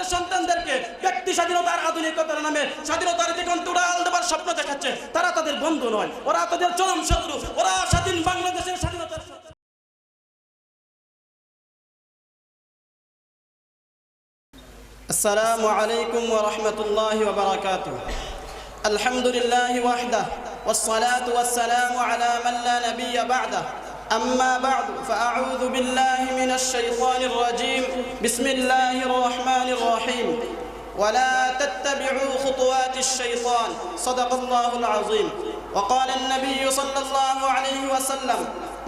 তাদের সন্তানদেরকে ব্যক্তি স্বাধীনতার আধুনিকতার নামে স্বাধীনতার দিগন্ত উড়াল দেবার স্বপ্ন দেখাচ্ছে, তারা তাদের বন্ধু নয়, ওরা তাদের চরম শত্রু। ওরা স্বাধীন বাংলাদেশের স্বাধীনতার السلام عليكم ورحمة الله وبركاته. الحمد لله وحده والصلاة والسلام على من لا نبي بعده. أما بعد فأعوذ بالله من الشيطان الرجيم. بسم الله الرحمن الرحيم. ولا تتبعوا خطوات الشيطان. صدق الله العظيم. وقال النبي صلى الله عليه وسلم: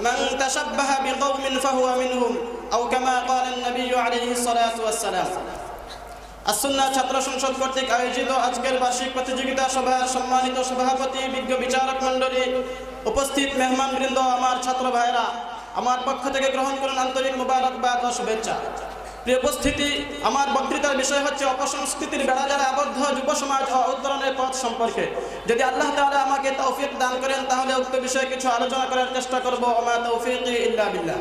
من تشبه بقوم فهو منهم، أو كما قال النبي عليه الصلاة والسلام. আসুন্নাহ ছাত্র সংসদ কর্তৃক আয়োজিত আজকের বার্ষিক প্রতিযোগিতা সভার সম্মানিত সভাপতি, বিজ্ঞ বিচারক মণ্ডলী, উপস্থিত মেহমানবৃন্দ, আমার ছাত্র ভাইরা, আমার পক্ষ থেকে গ্রহণ করুন আন্তরিক মুবারকবাদ ও শুভেচ্ছা। প্রিয় উপস্থিতি, আমার বক্তৃতার বিষয় হচ্ছে অপসংস্কৃতির বেড়াজালে আবদ্ধ যুব সমাজ ও উত্তরণের পথ সম্পর্কে। যদি আল্লাহ তাআলা আমাকে তৌফিক দান করেন তাহলে উক্ত বিষয়ে কিছু আলোচনা করার চেষ্টা করব। ওমা তৌফিকি ইল্লা বিল্লাহ।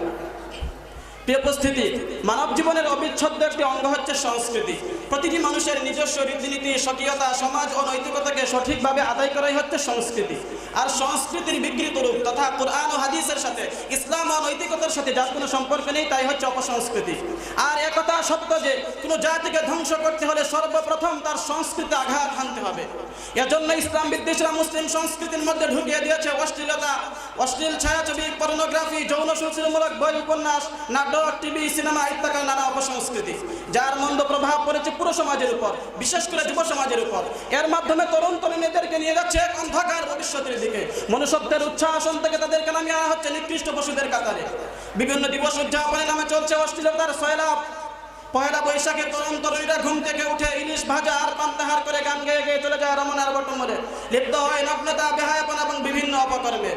প্রিয় উপস্থিতি, মানব জীবনের অবিচ্ছেদ্য একটি অঙ্গ হচ্ছে সংস্কৃতি। প্রতিটি মানুষের নিজস্ব রীতিনীতি, স্বকীয়তা, সমাজ ও নৈতিকতাকে সঠিকভাবে আদায় করাই হচ্ছে সংস্কৃতি। আর সংস্কৃতির বিকৃত রূপ তথা কোরআন ও হাদিসের সাথে, ইসলাম ও নৈতিকতার সাথে যার কোনো সম্পর্ক নেই, তাই হচ্ছে অপসংস্কৃতি। আর একথা সত্য যে কোনো জাতিকে ধ্বংস করতে হলে সর্বপ্রথম তার সংস্কৃতি আঘাত হানতে হবে। এজন্য ইসলাম বিদ্বেষীরা মুসলিম সংস্কৃতির মধ্যে ঢুকিয়ে দিয়েছে অশ্লীলতা, অশ্লীল ছায়াছবি, পর্নোগ্রাফি, যৌন শোষণমূলক বই, উপন্যাস, নাটক, টিভি, সিনেমা ইত্যাদি নানা অপসংস্কৃতি, যার মন্দ প্রভাব পড়েছে পুরো সমাজের উপর, বিশেষ করে যুব সমাজের উপর। এর মাধ্যমে তরুণ তরুণীদেরকে নিয়ে যাচ্ছে এক অন্ধকার ভবিষ্যতের দিকে। মনুষ্যত্বের উচ্ছ্বাসন থেকে তাদেরকে নামিয়ে আনা হচ্ছে নিকৃষ্ট পশুদের কাতারে। বিভিন্ন দিবস উদযাপনের নামে চলছে অশ্লীলতার সয়লাব। পয়লা বৈশাখে তরুণ তরুণীরা ঘুম থেকে উঠে ইলিশ ভাজা আর পান্তাহার করে গান গেয়ে গেয়ে চলে যায় রমনার বটমূলে, লিপ্ত হয় নগ্নতা, বেহায়াপনা এবং বিভিন্ন অপকর্মে।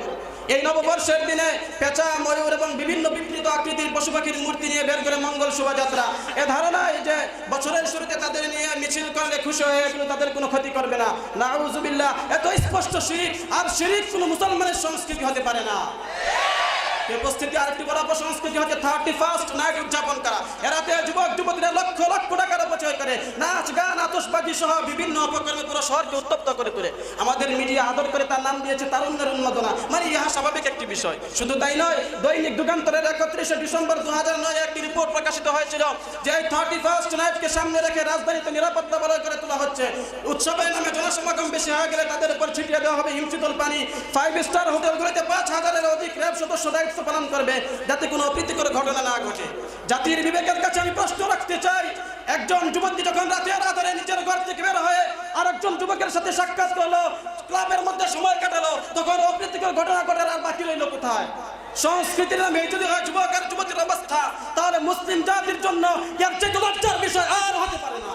এই নববর্ষের দিনে পেঁচা, ময়ূর এবং বিভিন্ন বিকৃত আকৃতির পশু পাখির মূর্তি নিয়ে বের করে মঙ্গল শোভাযাত্রা, এ ধারণায় যে বছরের শুরুতে তাদের নিয়ে মিছিল করলে খুশি হয়ে এগুলো তাদের কোনো ক্ষতি করবে না। নাউযুবিল্লাহ, এত স্পষ্ট শিরক। আর শিরক কোনো মুসলমানের সংস্কৃতি হতে পারে না। উপস্থিতি আরেকটি বড় অপসংস্কৃতি হচ্ছে 31st নাইট উদযাপন করা। এরাতে যুবক যুবতীরা লক্ষ লক্ষ টাকার অপচয় করে, নাচ গান, আতশবাজি সহ বিভিন্ন অপকর্মে পুরো শহরকে উত্তপ্ত করে তোলে। আমাদের মিডিয়া আদর করে তার নাম দিয়েছে তারুণ্যের উন্মাদনা। মানে ইহা স্বাভাবিক একটি বিষয়। শুধু তাই নয়, দৈনিক যুগান্তরের 31শে ডিসেম্বর 2009 একটি রিপোর্ট প্রকাশিত হয়েছিল যে 31st নাইটকে সামনে রেখে রাজধানীতে নিরাপত্তা বলয় করে তোলা হচ্ছে। উৎসবের নামে জনসমাগম বেশি হয়ে গেলে তাদের উপর ছিটিয়ে দেওয়া হবে হিমশীতল পানি। 5 স্টার হোটেলগুলিতে 5000-এর অধিক র্যাব সদস্য দায়িত্ব পালন করবে যাতে কোনো অপ্রীতিকর ঘটনা না ঘটে। জাতির বিবেকের কাছে আমি প্রশ্ন রাখতে চাই, একজন যুবতী যখন রাতের আধারে নিজের ঘর থেকে বের হয়ে আরেকজন যুবকের সাথে সাক্ষাৎ করলো, ক্লাবের মধ্যে সময় কাটালো, তখন অপ্রীতিকর ঘটনা ঘটার আর বাকি রইল কোথায়? সংস্কৃতির নামে যদি হয় যুবক আর যুবতীর অবস্থা, তাহলে মুসলিম জাতির জন্য এর চেয়ে লজ্জার বিষয় আর হতে পারে না।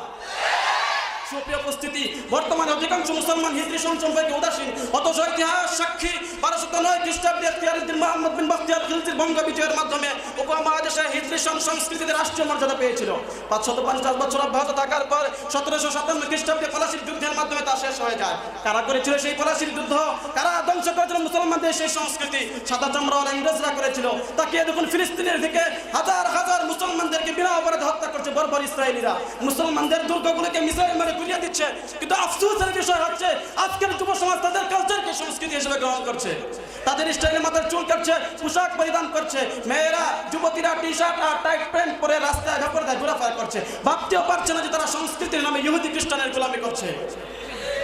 সুপ্রিয় উপস্থিতি, বর্তমানে অধিকাংশ মুসলমান হিজরি সন সম্পর্কে উদাসীন, অথচ ইতিহাস সাক্ষী 1209 খ্রিস্টাব্দে ইখতিয়ারউদ্দিন মুহাম্মদ বিন বখতিয়ার খিলজির বঙ্গ বিজয়ের মাধ্যমে উপমহাদেশে হিজরি সন সংস্কৃতিতে রাষ্ট্রীয় মর্যাদা পেয়েছিল। 550 বছর অব্যাহত থাকার পর 1757 খ্রিস্টাব্দে পলাশির যুদ্ধের মাধ্যমে তা শেষ হয়ে যায়। কারা করেছিল সেই পলাশির যুদ্ধ? কারা ধ্বংস করেছিল মুসলমানদের সেই সংস্কৃতি? সাদা চামড়াওয়ালা ইংরেজরা করেছিল। তাকিয়ে দেখুন ফিলিস্তিনের দিকে হাজার হাজার মুসলমানদেরকে বিনা অপরাধে হত্যা করছে বর্বর ইসরায়েলিরা। মুসলমানদের দুর্গগুলোকে মিসাইল মেরে গুলিয়ে দিচ্ছে। কিন্তু আফসোসের বিষয় হচ্ছে আজকের যুব সমাজ তাদের কালচারকে সংস্কৃতি হিসেবে গ্রহণ করছে। তাদের স্টাইলে মাথার চুল কাটছে, পোশাক পরিধান করছে। মেয়েরা, যুবতীরা টি-শার্ট আর টাইট প্যান্ট পরে রাস্তায় ঘাপড়ে ঘোরাফেরা করছে। ভাবতেও পারছে না যে তারা সংস্কৃতির নামে ইহুদি খ্রিস্টানের গোলামি করছে।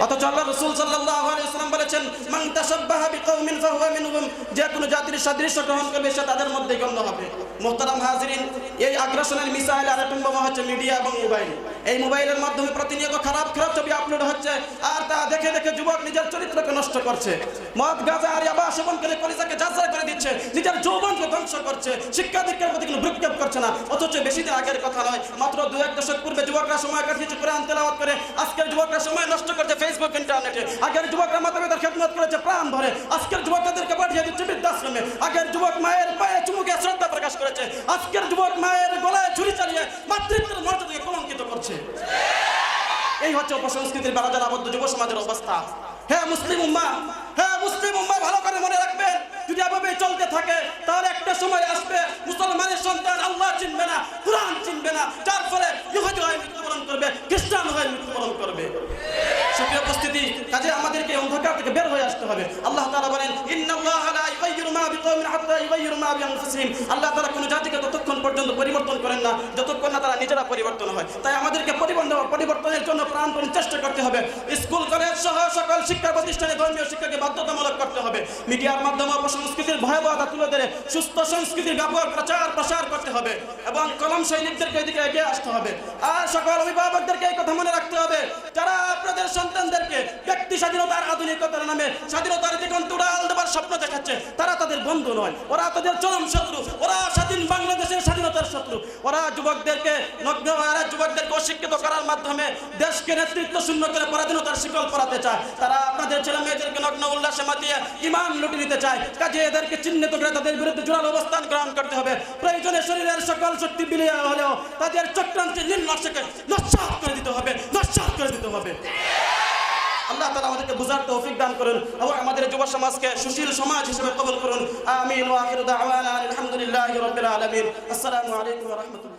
অথচ আল্লাহ রাসূল সাল্লাল্লাহু আলাইহি ওয়াসাল্লাম বলেছেন, মান তাশাব্বাহা বিকওমিন ফাহুয়া মিনহুম, যে কোনো জাতির সাদৃশ্য গ্রহণ করবে সে তাদের মধ্যেই গণ্য হবে। মুহতারাম হাজিরিন, এই আগ্রাসনের মিসাইল আর অ্যাটম বোমা হচ্ছে মিডিয়া এবং মোবাইল। এই মোবাইলের মাধ্যমে প্রতিনিয়ত খারাপ খারাপ ছবি আপলোড হচ্ছে, আর তা দেখে দেখে যুবক নিজের চরিত্রকে নষ্ট করছে। মদ, গাঁজা আর ইয়াবা সেবন করে কলিজাকে ঝাঁঝরা করে দিচ্ছে, নিজের যৌবনকে ধ্বংস করছে, শিক্ষা দীক্ষার প্রতি কোনো ভ্রুক্ষেপ করছে না। অথচ বেশি দিন আগের কথা নয়, মাত্র 2-1 দশক পূর্বে যুবকরা সময় কাটিয়েছে কোরআন তেলাওয়াত করে। আজকের যুবকরা সময় নষ্ট করছে ফেসবুক, ইন্টারনেটে। আগের যুবকরা মাতা-পিতার খেদমত করেছে প্রাণ ভরে, আজকের যুবকদেরকে পাঠিয়ে দিচ্ছে বৃদ্ধাশ্রমে। আগের যুবক মায়ের পায়ে চুমুকে শ্রদ্ধা প্রকাশ করেছে, আজকের যুবক মায়ের গলায় ছুরি চালিয়ে মাতৃত্বের মর্যাদাকে কলঙ্কিত করছে। এই হচ্ছে অপসংস্কৃতির বেড়াজালে আবদ্ধ যুব সমাজের অবস্থা। হ্যাঁ মুসলিম উম্মাহ, হ্যাঁ মুসলিম উম্মাহ, ভালো করে মনে রাখবেন, যদি এভাবে চলতে থাকে তাহলে একটা সময় আসবে মুসলমানের সন্তান আল্লাহ চিনবে না, কুরআন চিনবে না, যার ফলে ইহুদি হয়ে মৃত্যুবরণ করবে। হাত্তা ইউগাইয়িরু মা বিআনফুসিহিম। আল্লাহ তাআলা কোন জাতিকে ততক্ষণ পর্যন্ত পরিবর্তন করেন না যতক্ষণ না তারা নিজেরা পরিবর্তন হয়। তাই আমাদেরকে পরিবর্তনের জন্য প্রাণপণ চেষ্টা করতে হবে। স্কুল কলেজ সহ সকল শিক্ষা প্রতিষ্ঠানে ধর্মীয় শিক্ষাকে বাধ্যতামূলক করতে হবে। মিডিয়ার মাধ্যমে অপসংস্কৃতির ভয়াবহতা তুলে ধরে সুস্থ সংস্কৃতির ব্যাপক প্রসার করতে হবে এবং কলম সৈনিকদেরকে এদিকে এগিয়ে আসতে হবে। আর সকল অভিভাবকদেরকে এই কথা মনে রাখতে হবে, যারা আপনাদের সন্তানদেরকে ব্যক্তি স্বাধীনতার আধুনিকতার নামে স্বাধীনতার দিগন্ত উড়াল দেবার স্বপ্ন দেখাচ্ছে, তারা তাদের বন্ধু নয়, ওরা তাদের চরম শত্রু। ওরা স্বাধীন বাংলাদেশের স্বাধীনতার শত্রু। ওরা যুবকদেরকে অশিক্ষিত করার মাধ্যমে দেশকে নেতৃত্ব শূন্য করে পরাধীনতার শিকল পরাতে চায়। তারা আপনাদের ছেলে মেয়েদেরকে নগ্ন উল্লাসে মাতিয়ে ঈমান লুটে নিতে চায়। কাজে এদেরকে চিহ্নিত করে তাদের বিরুদ্ধে জোরালো অবস্থান গ্রহণ করতে হবে। প্রয়োজনে শরীরের সকল শক্তি বিলিয়ে হলেও তাদের চক্রান্তের নির্লক্ষ্যকে নস্যাৎ করে দিতে হবে, নস্যাৎ করে দিতে হবে। আল্লাহ তাআলা আমাদেরকে বুঝার তৌফিক দান করুন এবং আমাদের যুব সমাজকে সুশীল সমাজ হিসেবে কবুল করুন। আমিন ওয়া আখিরু দাওয়ানা আলহামদুলিল্লাহি রাব্বিল আলামিন। আসসালামু আলাইকুম ওয়া রাহমাতুল্লাহ।